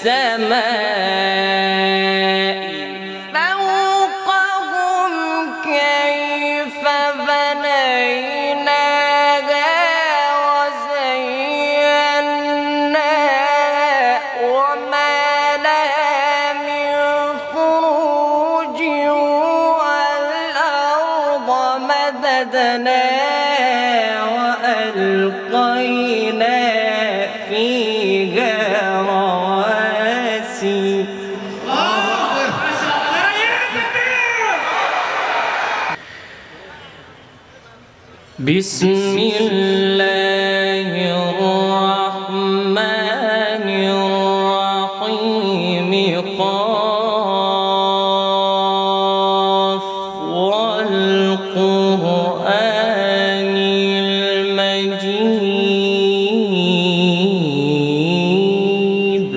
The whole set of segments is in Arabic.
السماء فوقهم كيف بنيناها وزيناها وما لها من فروج والأرض مددناها وألقينا فيها رواسي بسم الله الرحمن الرحيم قاف والقرآن المجيد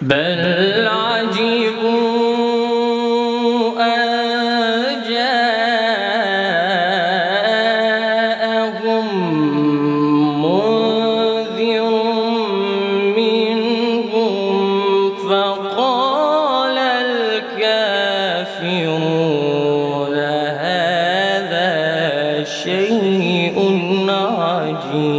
بل عجبوا أن جاءهم منذر منهم فقال الكافرون هذا شيء عجيب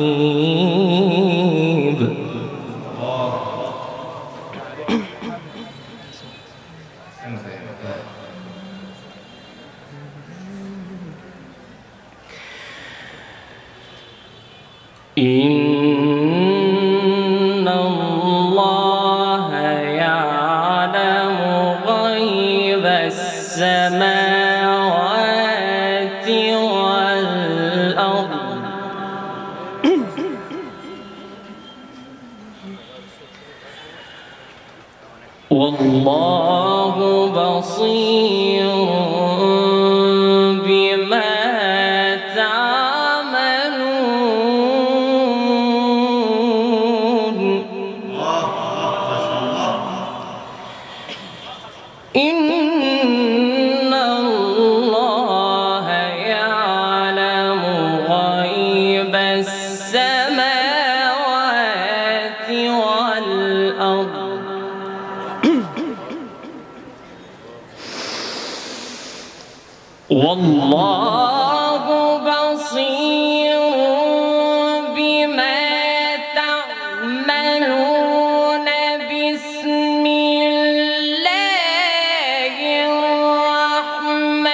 إن الله يعلم غيب السماوات والأرض والله بصير بما تعملون إن الله يعلم غيب السماوات والأرض والله بصير بما تعملون بسم الله الرحمن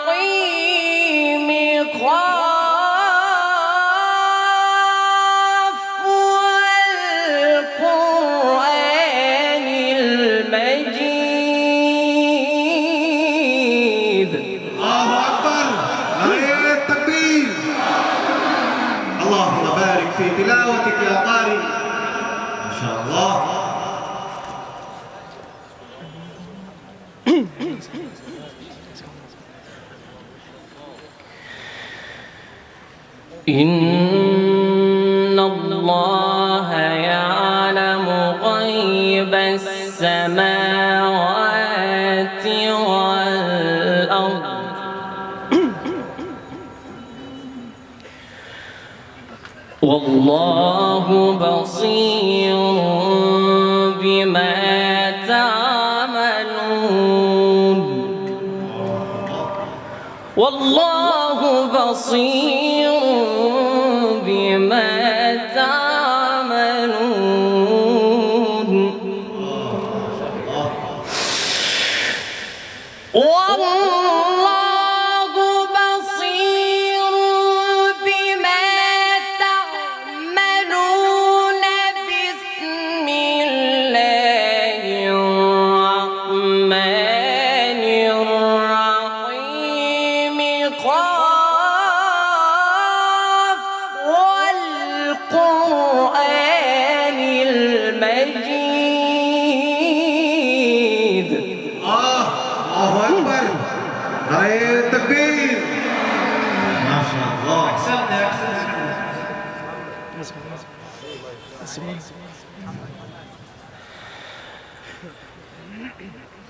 الرحيم قاف والقرآن المجيد الله أكبر نعية التكبير اللهم بارك في تلاوتك يا قارئ ما شاء الله إن الله يعلم غيب السماوات والأرض والله بصير بما تعملون والله بصير بما تعملون والله بصير بما تعملون بسم الله الرحمن الرحيم قاف والقرآن المجيد الله أكبر نعية التكبير ما شاء الله أحسنت يا أحسن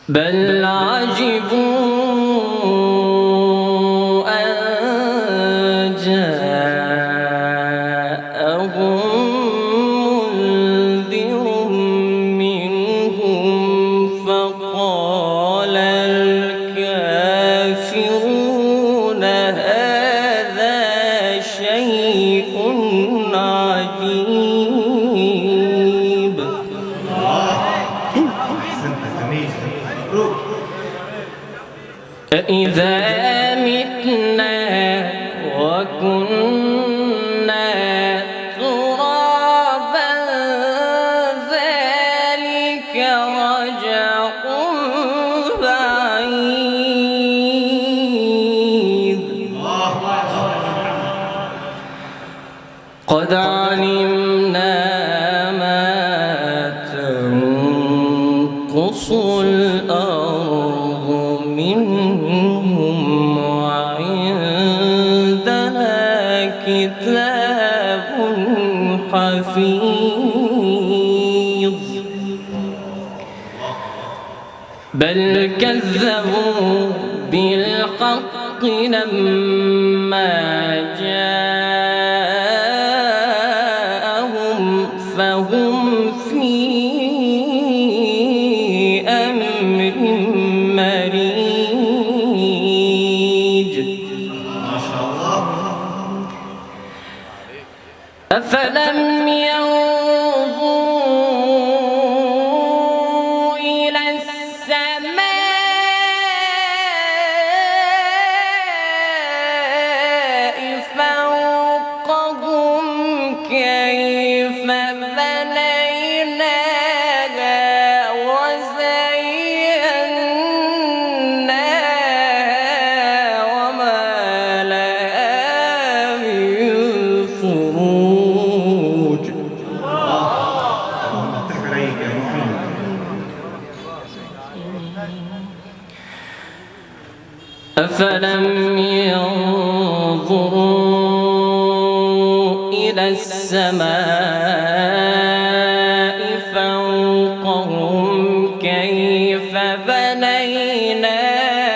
بل عجبوا أن جاءهم منذر منهم فقال الكافرون هذا شيء عجيب. أإذا متنا وكنا ترابا ذلك رجع بعيد. قد علمنا ما تنقص الأرض منهم وعندنا كتاب حفيظ. بل كذبوا بالحق لما جاءهم فهم في أمر مريج. أفلم ينظروا إلى السماء فوقهم كيف بنيناها وزيناها وما لها من فروج. أفلم ينظروا إلى السماء فوقهم كيف بنيناها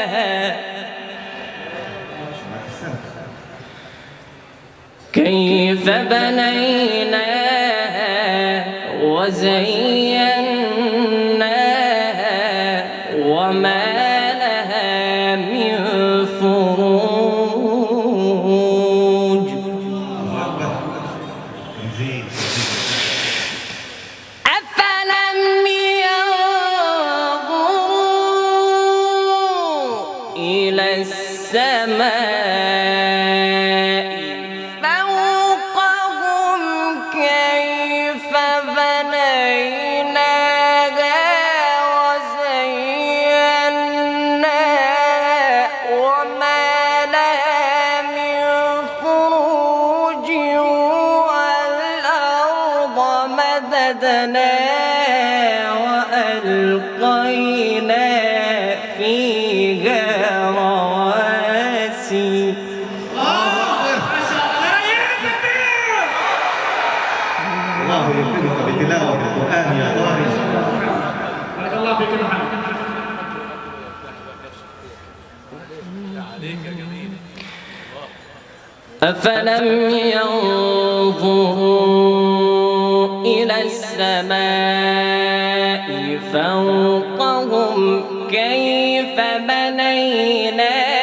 وزيناها وما لها من فروج. أفلم ينظروا إلى السماء فوقهم كيف بنيناها وزيناها وما لها من فروج والأرض مددناها وألقينا فيها رواسي. الله يكرمك بتلاوة القرآن يا طارق. بارك الله فيك يا محمد. أفلم ينظروا إلى السماء فوقهم كيف بنيناها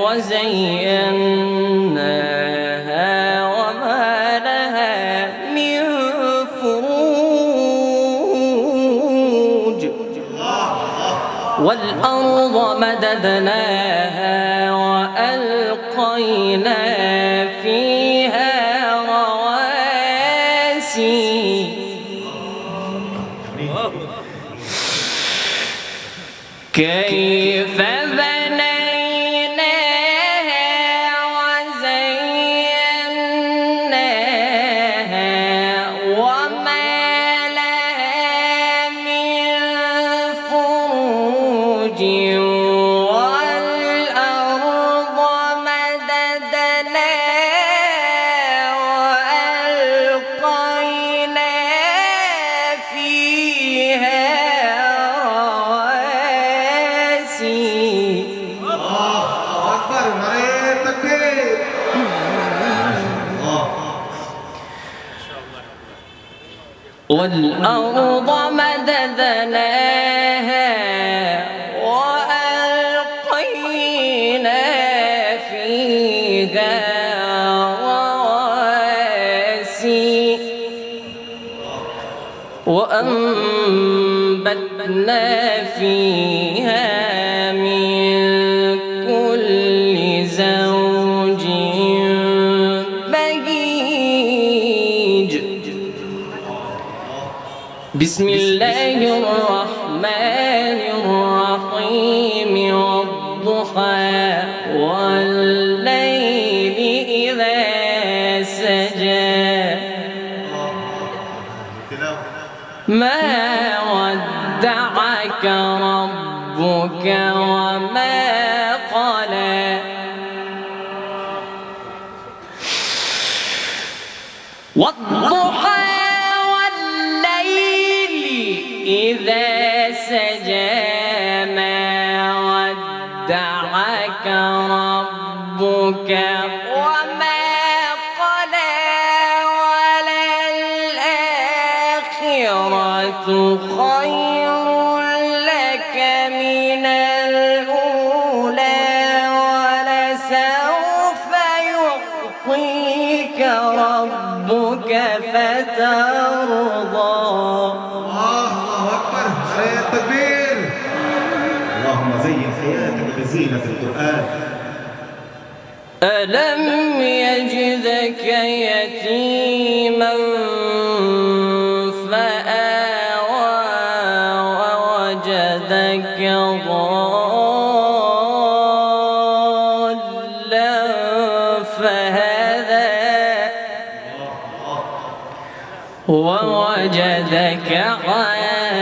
وزيناها وما لها من فروج والأرض مددناها وألقينا فيها رواسي. كيف بنيناها وزيناها وما لها من فروج والأرض مددناها والأرض مددناها وألقينا فيها رواسي وأنبتنا فيها من كل زوج بهيج. بسم الله الرحمن الرحيم والضحى والليل إذا سجى ما ودعك ربك وما قلى والضحى والليل إذا سجى ما ودعك ربك وما قلى وللآخرة خير لك من الأولى ولسوف يعطيك ربك فترضى. الله أكبر. عليه التكبير. اللهم زين حياتك بزينة القرآن. ألم يجدك يتيما فآوى ووجدك ضالا فهدى ووجدك عائلا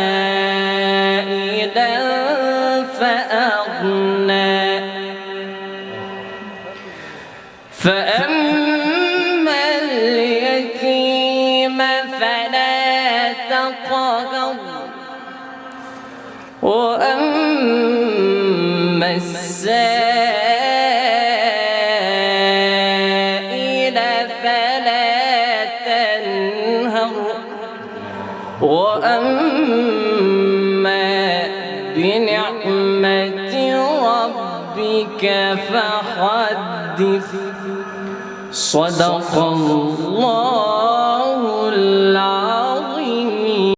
فأغنى فأما اليتيم فلا تقهر وأما السائل فلا تنهر وأما بنعمة ربك فحدث. صدق الله